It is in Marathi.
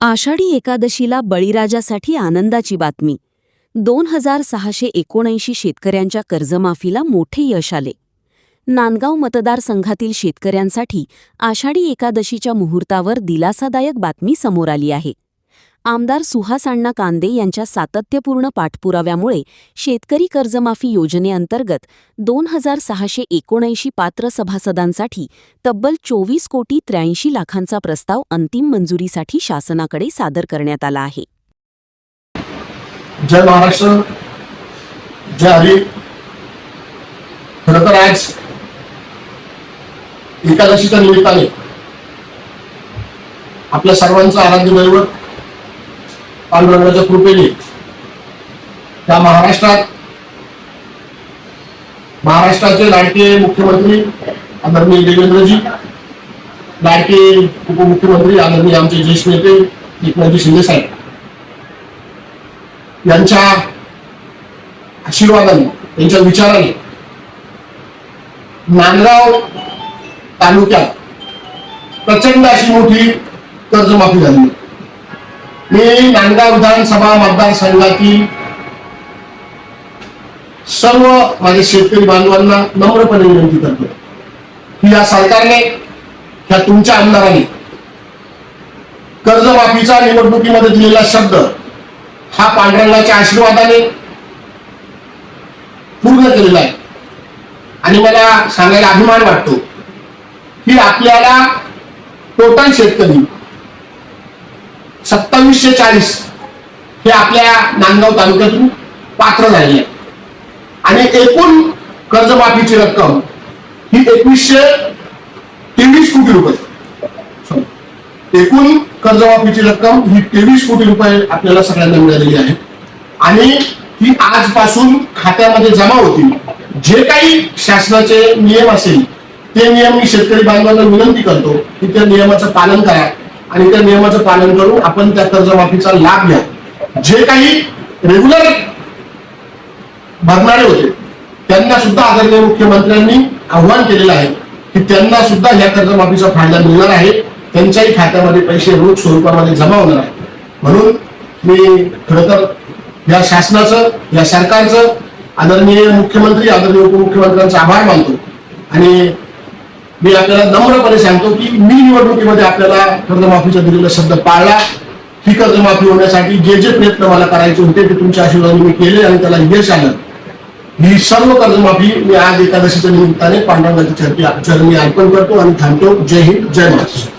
आषाढी एकादशीला बळीराजासाठी आनंदाची बातमी. 2679 शेतकऱ्यांच्या कर्जमाफीला मोठे यश आले. नांदगाव मतदारसंघातील शेतकऱ्यांसाठी आषाढी एकादशीच्या मुहूर्तावर दिलासादायक बातमी समोर आली आहे. आमदार सुहास अण्णा कांदे यांच्या सातत्यपूर्ण पाठपुराव्यामुळे शेतकरी कर्जमाफी योजनेअंतर्गत 2679 पात्र सभासदांसाठी तब्बल 24,83,00,000चा प्रस्ताव अंतिम मंजुरीसाठी शासनाकडे सादर करण्यात आला आहे. जय महाराष्ट्र, जय हरी. खरं तर आज एकादशीच्या निमित्ताने आपल्या सर्वांचं आराध्य दैवत पांडुरंगाच्या कृपेने त्या महाराष्ट्राचे लाडके मुख्यमंत्री आदरणीय देवेंद्रजी, लाडके उपमुख्यमंत्री आदरणीय आमचे ज्येष्ठ नेते एकनाथजी शिंदे साहेब यांच्या आशीर्वादाने, त्यांच्या विचाराने नांदगाव तालुक्यात प्रचंड अशी मोठी कर्जमाफी झाली. मी नांदगाव विधानसभा मतदारसंघातील सर्व माझे शेतकरी बांधवांना नम्रपणे विनंती करतो की या सरकारने, या तुमच्या आमदारांनी कर्जमाफीचा निवडणुकीमध्ये दिलेला शब्द हा पांडुरंगाच्या आशीर्वादाने पूर्ण केलेला आहे. आणि मला सांगायला अभिमान वाटतो की आपल्याला टोटल शेतकरी 2740 हे आपल्या नांदगाव तालुक्यातून पात्र झाले आहे. आणि एकूण कर्जमाफीची रक्कम ही 2123 कोटी रुपये, एकूण कर्जमाफीची रक्कम ही 23 कोटी रुपये आपल्याला सगळ्यांना मिळालेली आहे. आणि ती आजपासून खात्यामध्ये जमा होतील. जे काही शासनाचे नियम असेल ते नियम मी शेतकरी बांधवांना विनंती करतो की त्या नियमाचं पालन करा आणि त्या नियमाचं पालन करून आपण त्या कर्जमाफीचा लाभ घ्या. जे काही रेग्युलर भरणारे होते त्यांना सुद्धा आदरणीय मुख्यमंत्र्यांनी आव्हान केलेलं आहे की त्यांना सुद्धा या कर्जमाफीचा फायदा मिळणार आहे. त्यांच्याही खात्यामध्ये पैसे रोख स्वरूपामध्ये जमा होणार आहे. म्हणून मी खरं तर या शासनाचं, या सरकारचं, आदरणीय मुख्यमंत्री, आदरणीय उपमुख्यमंत्र्यांचा आभार मानतो. आणि मी आपल्याला नम्रपणे सांगतो की मी निवडणुकीमध्ये आपल्याला कर्जमाफीचा दिलेला शब्द पाळला. ही कर्जमाफी होण्यासाठी जे जे प्रयत्न मला करायचे होते ते तुमच्या आशीर्वादाने मी केले आणि त्याला यश आलं. ही सर्व कर्जमाफी मी आज एकादशीच्या निमित्ताने पांडुरंगाच्या चरणी अर्पण करतो आणि थांबतो. जय हिंद, जय महाराष्ट्र.